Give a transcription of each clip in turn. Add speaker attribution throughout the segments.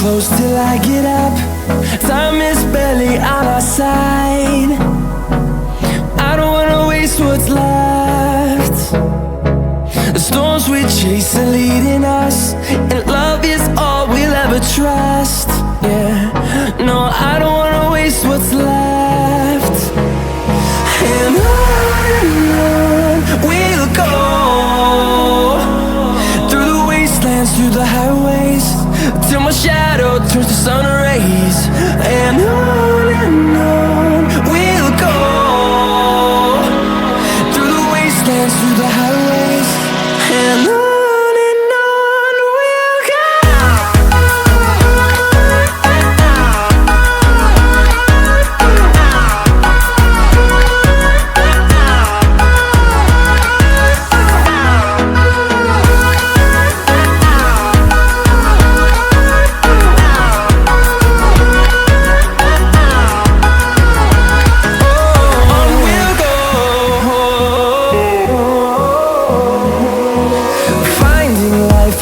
Speaker 1: close till I get up. Time is barely on our side. I don't wanna waste what's left. The storms we chase are leading us, and love is all we'll ever trust. Yeah, no, I don't wanna waste what's left. And on we'll go, through the wastelands, through the highways, till my shadow turns to sun rays. And on we'll go, through the wastelands, through the highways, and on we'll go.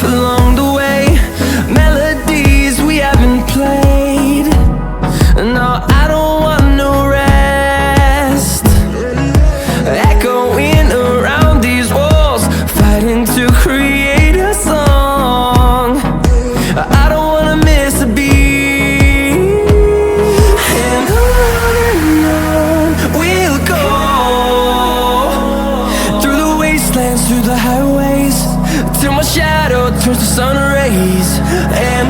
Speaker 1: Along the way, melodies we haven't played. No, I don't want no rest. Echoing around these walls, fighting to create a song. I don't wanna miss a beat. And on we'll go, through the wastelands, through the highways, till my shadow turns to sun rays. And